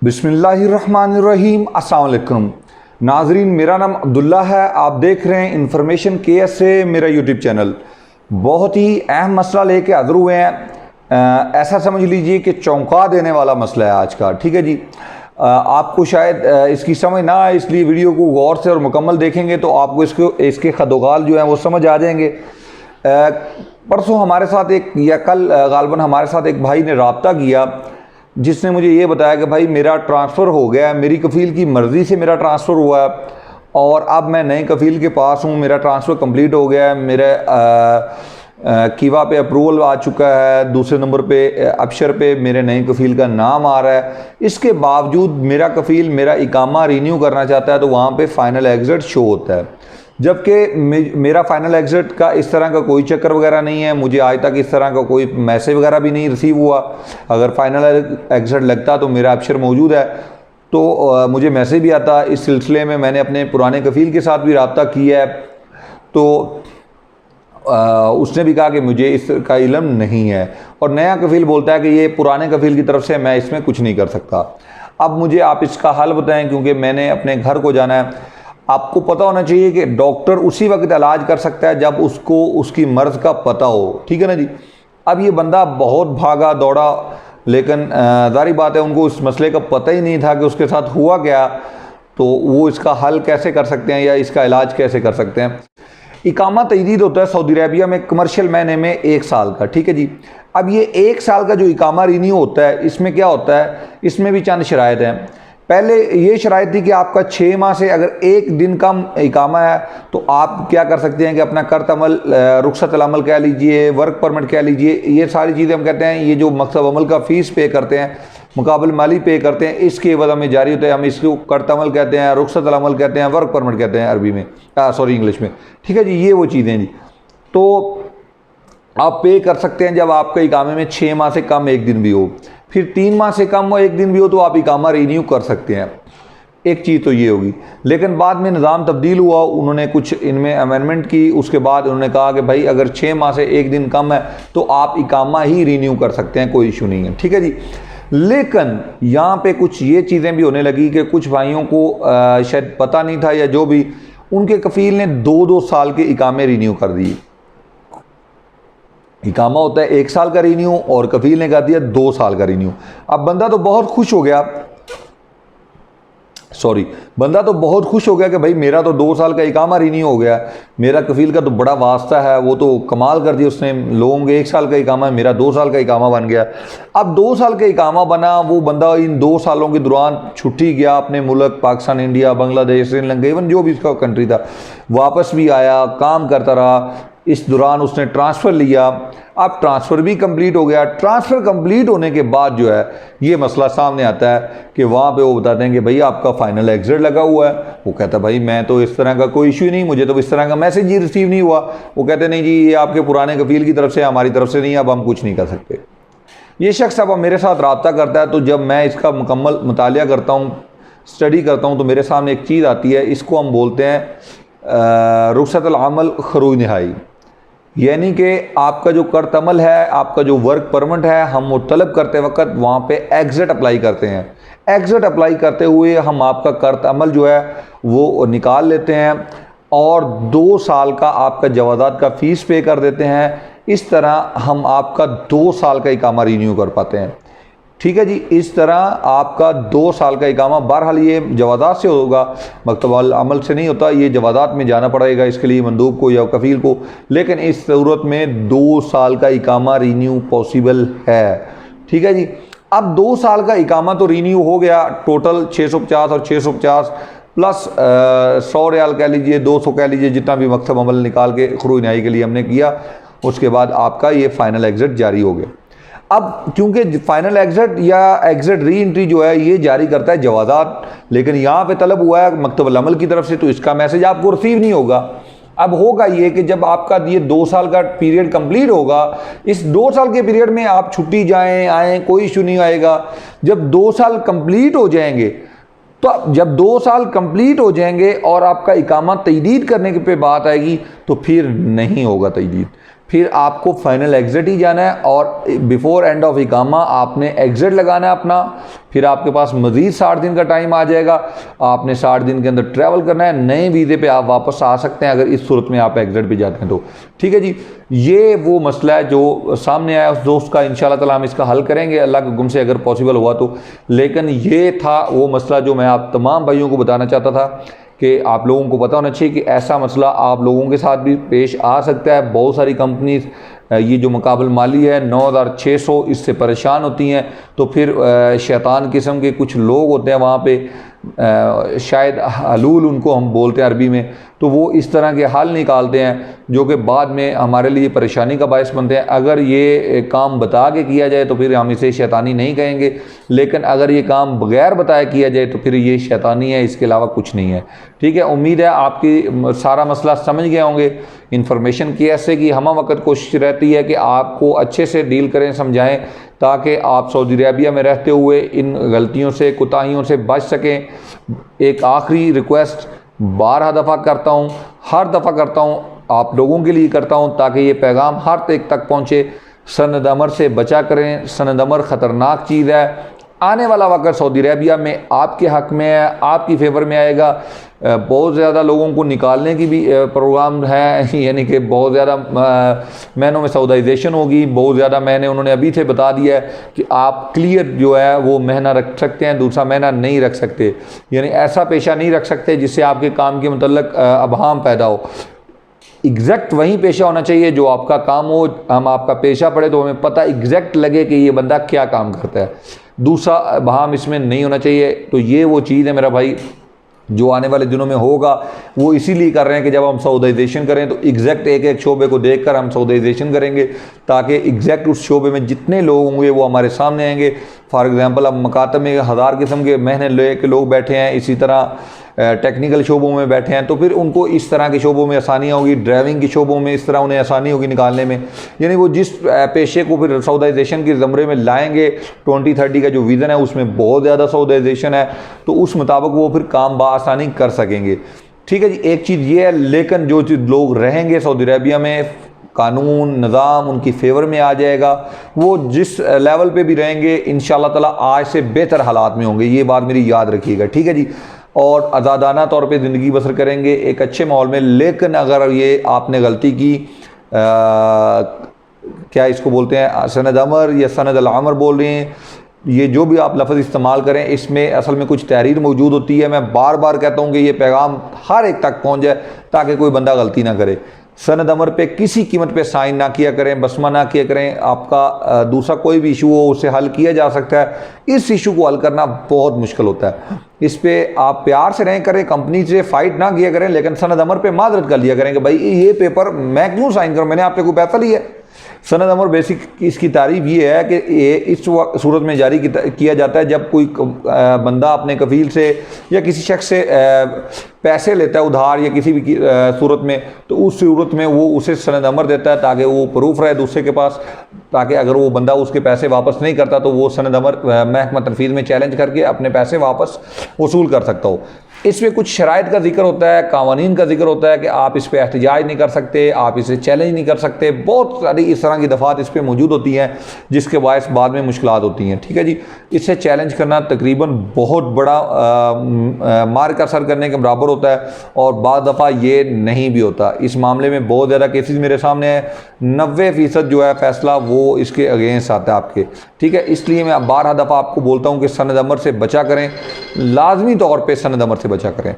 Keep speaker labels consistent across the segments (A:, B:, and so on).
A: बिस्मिल्लाहिर्रहमानिर्रहीम। अस्सलाम वालेकुम नाजरीन, मेरा नाम अब्दुल्ला है। आप देख रहे हैं इन्फॉर्मेशन केएस से मेरा यूट्यूब चैनल। बहुत ही अहम मसला लेके हाजिर हुए हैं। ऐसा समझ लीजिए कि चौंका देने वाला मसला है आज का। ठीक है जी। आपको शायद इसकी समझ ना आए, इसलिए वीडियो को गौर से और मुकम्मल देखेंगे तो आपको इसके खदोगाल जो हैं वो समझ आ जाएंगे। परसों हमारे साथ एक या कल गालबन हमारे साथ एक भाई ने रब्ता किया, जिसने मुझे ये बताया कि भाई मेरा ट्रांसफ़र हो गया, मेरी कफ़ील की मर्ज़ी से मेरा ट्रांसफ़र हुआ और अब मैं नए कफ़ील के पास हूँ। मेरा ट्रांसफ़र कंप्लीट हो गया है, मेरे कीवा पे अप्रूवल आ चुका है, दूसरे नंबर पे अबशर पे मेरे नए कफ़ील का नाम आ रहा है। इसके बावजूद मेरा कफ़ील मेरा इकामा रीन्यू करना चाहता है तो वहाँ पे फ़ाइनल एग्ज़िट शो होता है, जबकि मेरा फ़ाइनल एग्ज़िट का इस तरह का कोई चक्कर वगैरह नहीं है। मुझे आज तक इस तरह का कोई मैसेज वगैरह भी नहीं रिसीव हुआ। अगर फ़ाइनल एग्ज़िट लगता तो मेरा अबशर मौजूद है तो मुझे मैसेज भी आता। इस सिलसिले में मैंने अपने पुराने कफ़ील के साथ भी रब्ता किया है तो उसने भी कहा कि मुझे इसका इल्म नहीं है, और नया कफ़ील बोलता है कि ये पुराने कफ़ील की तरफ से, मैं इसमें कुछ नहीं कर सकता। अब मुझे आप इसका हल बताएं, क्योंकि मैंने अपने घर को जाना है। आपको पता होना चाहिए कि डॉक्टर उसी वक्त इलाज कर सकता है जब उसको उसकी मर्ज़ का पता हो। ठीक है ना जी। अब ये बंदा बहुत भागा दौड़ा, लेकिन ज़ाहिर बात है उनको उस मसले का पता ही नहीं था कि उसके साथ हुआ क्या, तो वो इसका हल कैसे कर सकते हैं या इसका इलाज कैसे कर सकते हैं। इकामा तजदीद होता है सऊदी अरबिया में कमर्शियल महीने में 1 साल का। ठीक है जी। अब ये 1 साल का जो इकामा रीन्यू होता है, इसमें क्या होता है, इसमें भी चंद शराइत हैं। पहले ये शराइत थी कि आपका 6 माह से अगर 1 दिन कम इकामा है तो आप क्या कर सकते हैं कि अपना कर्त अमल, रुखसत अमल कह लीजिए, वर्क परमिट कह लीजिए, ये सारी चीज़ें हम कहते हैं। ये जो मकसद अमल का फ़ीस पे करते हैं, मुकाबल माली पे करते हैं, इसके एवज हमें जारी होते हैं। हम इसको कर्त अमल कहते हैं, रुखसत अमल कहते हैं, वर्क परमिट कहते हैं अरबी में, सॉरी इंग्लिश में। ठीक है जी। ये वो चीज़ें जी, तो आप पे कर सकते हैं जब आपके इकामे में 6 माह से कम 1 दिन भी हो। फिर 3 माह से कम 1 दिन भी हो तो आप इकामा रीन्यू कर सकते हैं। एक चीज़ तो ये होगी, लेकिन बाद में निज़ाम तब्दील हुआ, उन्होंने कुछ इनमें अमेंडमेंट की। उसके बाद उन्होंने कहा कि भाई अगर 6 माह से 1 दिन कम है तो आप इकामा ही रीन्यू कर सकते हैं, कोई इशू नहीं है। ठीक है जी। लेकिन यहाँ पे कुछ ये चीज़ें भी होने लगी कि कुछ भाइयों को शायद पता नहीं था या जो भी, उनके कफ़ील ने 2-2 साल के इकामे रीन्यू कर दिए। इकामा होता है 1 साल का रीन्यू और कफ़ील ने कर दिया 2 साल का रीन्यू। अब बंदा तो बहुत खुश हो गया, बंदा तो बहुत खुश हो गया कि भाई मेरा तो 2 साल का इकामा रीन्यू हो गया, मेरा कफ़ील का तो बड़ा वास्ता है, वो तो कमाल कर दिया उसने। लोगों के 1 साल का इकामा है, मेरा 2 साल का इकामा बन गया। अब 2 साल का इकामा बना, वो बंदा इन 2 सालों के दौरान छुट्टी गया अपने मुल्क, पाकिस्तान, इंडिया, बांग्लादेश, श्रीलंका, इवन जो भी इसका कंट्री था, वापस भी आया, काम करता रहा। इस दौरान उसने ट्रांसफ़र लिया। अब ट्रांसफ़र भी कंप्लीट हो गया। ट्रांसफ़र कंप्लीट होने के बाद जो है ये मसला सामने आता है कि वहाँ पे वो बताते हैं कि भाई आपका फ़ाइनल एग्ज़िट लगा हुआ है। वो कहता है भाई मैं तो इस तरह का कोई इशू ही नहीं, मुझे तो इस तरह का मैसेज ही रिसीव नहीं हुआ। वो कहते नहीं जी ये आपके पुराने कफ़ील की तरफ से, हमारी तरफ से नहीं, अब हम कुछ नहीं कर सकते। ये शख्स अब मेरे साथ रब्ता करता है तो जब मैं इसका मुकम्मल मुतालिया करता हूँ, स्टडी करता हूँ, तो मेरे सामने एक चीज़ आती है, इसको हम बोलते हैं रुखसत अमल खरूज नहाई। यानी कि आपका जो कर्त अमल है, आपका जो वर्क परमिट है, हम वो तलब करते वक्त वहाँ पे एग्ज़िट अप्लाई करते हैं। एग्ज़िट अप्लाई करते हुए हम आपका कर्त अमल जो है वो निकाल लेते हैं और 2 साल का आपका जवाज़ात का फ़ीस पे कर देते हैं। इस तरह हम आपका 2 साल का इकामा रीन्यू कर पाते हैं। ठीक है जी। इस तरह आपका 2 साल का इकामा, बहरहाल ये जवाज़ात से होगा, मकतब अमल से नहीं होता, ये जवाज़ात में जाना पड़ेगा इसके लिए मंदूब को या कफ़ील को। लेकिन इस सूरत में 2 साल का इकामा रीन्यू पॉसिबल है। ठीक है जी। अब 2 साल का इकामा तो रीन्यू हो गया, टोटल 650 और 650 प्लस 100 रियाल कह लीजिए, 200 कह लीजिए, जितना भी मकसद अमल निकाल के खरूज नहाई के लिए हमने किया। उसके बाद आपका ये फ़ाइनल एग्ज़िट जारी हो गया। अब क्योंकि फ़ाइनल एग्ज़िट या एग्ज़िट री एंट्री जो है ये जारी करता है जवाज़ात, लेकिन यहाँ पे तलब हुआ है मकतब अमल की तरफ से, तो इसका मैसेज आपको रिसीव नहीं होगा। अब होगा ये कि जब आपका ये 2 साल का पीरियड कंप्लीट होगा, इस 2 साल के पीरियड में आप छुट्टी जाएँ आएँ, कोई इशू नहीं आएगा। जब 2 साल कंप्लीट हो जाएंगे, तो जब 2 साल कंप्लीट हो जाएंगे और आपका इकामा तजदीद करने के पे बात आएगी तो फिर नहीं होगा तजदीद, फिर आपको फाइनल एग्जिट ही जाना है और बिफोर एंड ऑफ इकामा आपने एग्जिट लगाना है अपना। फिर आपके पास मज़ीद 60 दिन का टाइम आ जाएगा, आपने 60 दिन के अंदर ट्रैवल करना है, नए वीज़े पे आप वापस आ सकते हैं अगर इस सूरत में आप एग्जिट भी जाते हैं तो। ठीक है जी, ये वो मसला है जो सामने आया उस दोस्त का, इंशाल्लाह ताला हम इसका हल करेंगे अल्लाह के हुक्म से अगर पॉसिबल हुआ तो। लेकिन ये था वो मसला जो मैं आप तमाम भाइयों को बताना चाहता था कि आप लोगों को पता होना चाहिए कि ऐसा मसला आप लोगों के साथ भी पेश आ सकता है। बहुत सारी कंपनीज ये जो मुकाबल माली है 9600 इससे परेशान होती हैं। तो फिर शैतान किस्म के कुछ लोग होते हैं वहाँ पे, शायद हलूल उनको हम बोलते हैं अरबी में, तो वो इस तरह के हल निकालते हैं जो कि बाद में हमारे लिए परेशानी का बायस बनते हैं। अगर ये काम बता के किया जाए तो फिर हम इसे शैतानी नहीं कहेंगे, लेकिन अगर ये काम बगैर बताए किया जाए तो फिर ये शैतानी है, इसके अलावा कुछ नहीं है। ठीक है, उम्मीद है आपकी सारा मसला समझ गए होंगे। इन्फॉर्मेशन की ऐसे कि हम वक्त कोशिश रहती है कि आपको अच्छे से डील करें, समझाएं, ताकि आप सऊदी अरेबिया में रहते हुए इन गलतियों से, कोताहियों से बच सकें। एक आखिरी रिक्वेस्ट 12 दफ़ा करता हूँ, हर दफ़ा करता हूँ, आप लोगों के लिए करता हूँ ताकि ये पैगाम हर एक तक पहुँचे। सनद अमर से बचा करें, सनद अमर ख़तरनाक चीज़ है। आने वाला वक्त सऊदी अरेबिया में आपके हक़ में है, आपकी फेवर में आएगा। बहुत ज़्यादा लोगों को निकालने की भी प्रोग्राम है, यानी कि बहुत ज़्यादा महीनों में सऊदाइजेशन होगी। बहुत ज़्यादा महीने उन्होंने अभी से बता दिया है कि आप क्लियर जो है वो महीना रख सकते हैं, दूसरा महीना नहीं रख सकते, यानी ऐसा पेशा नहीं रख सकते जिससे आपके काम के मतलब अबहाम पैदा हो। एग्जैक्ट वही पेशा होना चाहिए जो आपका काम हो। हम आपका पेशा पढ़े तो हमें पता एग्जैक्ट लगे कि ये बंदा क्या काम करता है, दूसरा बहाम इसमें नहीं होना चाहिए। तो ये वो चीज़ है मेरा भाई जो आने वाले दिनों में होगा। वो इसीलिए कर रहे हैं कि जब हम सऊदाइजेशन करें तो एग्जैक्ट एक एक शोबे को देखकर हम सऊदाइजेशन करेंगे, ताकि एग्जैक्ट उस शोबे में जितने लोग होंगे वो हमारे सामने आएंगे। फॉर एग्जांपल अब मकातब में 1000 किस्म के महीने ले के लोग बैठे हैं, इसी तरह टेक्निकल शोबों में बैठे हैं, तो फिर उनको इस तरह के शोबों में आसानियाँ होगी, ड्राइविंग के शोबों में इस तरह उन्हें आसानी होगी निकालने में। यानी वो जिस पेशे को फिर सऊदाइजेशन के ज़मरे में लाएंगे, 2030 का जो विज़न है उसमें बहुत ज़्यादा सऊदाइजेशन है, तो उस मुताबिक वो फिर काम बाआसानी कर सकेंगे। ठीक है जी, एक चीज़ ये है, लेकिन जो लोग रहेंगे सऊदी अरेबिया में कानून निज़ाम उनकी फेवर में आ जाएगा। वो जिस लेवल पे भी रहेंगे इंशाअल्लाह ताला आज से बेहतर हालात में होंगे, ये बात मेरी याद रखिएगा। ठीक है जी, और आज़ादाना तौर पे ज़िंदगी बसर करेंगे एक अच्छे माहौल में। लेकिन अगर ये आपने गलती की, क्या इसको बोलते हैं, सनद अमर या सनद अल अमर बोल रहे हैं, ये जो भी आप लफ्ज़ इस्तेमाल करें इसमें असल में कुछ तहरीर मौजूद होती है। मैं बार बार कहता हूँ कि ये पैगाम हर एक तक पहुँच जाए ताकि कोई बंदा गलती ना करे। सनद अमर पे किसी कीमत पे साइन ना किया करें, बसमा ना किया करें। आपका दूसरा कोई भी इशू हो उससे हल किया जा सकता है, इस इशू को हल करना बहुत मुश्किल होता है। इस पे आप प्यार से रहें करें, कंपनी से फाइट ना किया करें, लेकिन सनद अमर पे माजरत कर लिया करें कि भाई ये पेपर मैं क्यों साइन करूँ, मैंने आपसे कोई पैसा लिया है। सनद अमर बेसिक इसकी तारीफ ये है कि ये इस सूरत में जारी किया जाता है जब कोई बंदा अपने कफील से या किसी शख्स से पैसे लेता है उधार या किसी भी सूरत में, तो उस सूरत में वो उसे सनद अमर देता है ताकि वो प्रूफ रहे दूसरे के पास, ताकि अगर वो बंदा उसके पैसे वापस नहीं करता तो वो सनद अमर महकमा तनफीज़ में चैलेंज करके अपने पैसे वापस वसूल कर सकता हो। इसमें कुछ शराइत का जिक्र होता है, कावानीन का जिक्र होता है कि आप इस पर एहतजाज नहीं कर सकते, आप इसे चैलेंज नहीं कर सकते। बहुत सारी इस तरह की दफ़ात इस पर मौजूद होती हैं जिसके बायस बाद में मुश्किलात होती हैं। ठीक है जी, इससे चैलेंज करना तकरीबन बहुत बड़ा मार का असर करने के बराबर होता है, और बाद दफ़ा ये नहीं भी होता। इस मामले में बहुत ज़्यादा केसेस मेरे सामने हैं, 90% जो है फ़ैसला वो इसके अगेंस्ट आता है आपके। ठीक है, इसलिए मैं 12 दफ़ा आपको बोलता हूँ कि सनद अमर से बचा करें, लाजमी तौर पर सनद अमर से बचा करें।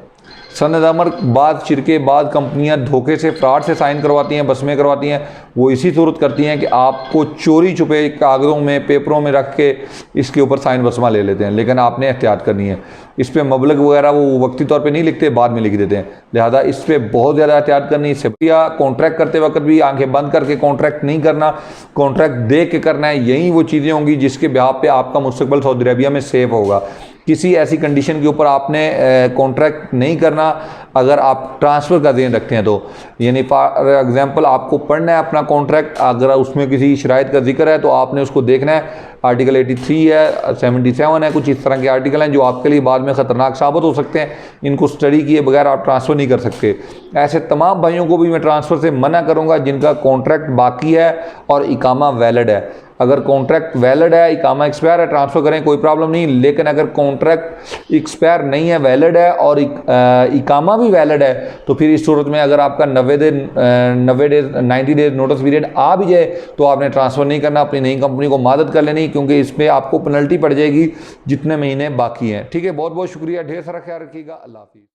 A: सनद अमर बाद शिरके बाद कंपनियां धोखे से फ्रॉड से साइन करवाती हैं, बसमें करवाती हैं। वो इसी सूरत करती हैं कि आपको चोरी छुपे कागज़ों में पेपरों में रख के इसके ऊपर साइन बसमा ले लेते हैं, लेकिन आपने एहतियात करनी है। इस पर मबलग वगैरह वो वक्ती तौर पे नहीं लिखते, बाद में लिख देते हैं, लिहाजा इस पर बहुत ज़्यादा एहतियात करनी है। या कॉन्ट्रैक्ट करते वक्त भी आंखें बंद करके कॉन्ट्रैक्ट नहीं करना, कॉन्ट्रैक्ट देख के करना है। यही वो चीज़ें होंगी जिसके बिहाफ पे आपका मुस्तकबिल सऊदी अरबिया में सेफ होगा। किसी ऐसी कंडीशन के ऊपर आपने कॉन्ट्रैक्ट नहीं करना अगर आप ट्रांसफ़र का ज़हन रखते हैं तो। यानी फॉर एग्ज़ाम्पल आपको पढ़ना है अपना कॉन्ट्रैक्ट, अगर उसमें किसी शराइत का जिक्र है तो आपने उसको देखना है आर्टिकल 83 है, 77 है, कुछ इस तरह के आर्टिकल हैं जो आपके लिए बाद में ख़तरनाक साबित हो सकते हैं। इनको स्टडी किए बगैर आप ट्रांसफ़र नहीं कर सकते। ऐसे तमाम भाइयों को भी मैं ट्रांसफ़र से मना करूँगा जिनका कॉन्ट्रैक्ट बाकी है और इकामा वैलिड है। अगर कॉन्ट्रैक्ट वैलिड है, इकामा एक्सपायर है, ट्रांसफ़र करें, कोई प्रॉब्लम नहीं। लेकिन अगर कॉन्ट्रैक्ट एक्सपायर नहीं है, वैलिड है और इकामा भी वैलिड है, तो फिर इस सूरत में अगर आपका 90 डेज नोटिस पीरियड आ भी जाए तो आपने ट्रांसफ़र नहीं करना, अपनी नई कंपनी को मदद कर लेनी, क्योंकि इस पर आपको पेनल्टी पड़ जाएगी जितने महीने बाकी हैं। ठीक है, बहुत बहुत शुक्रिया, ढेर सारा ख्याल रखिएगा। अल्लाह हाफिज़।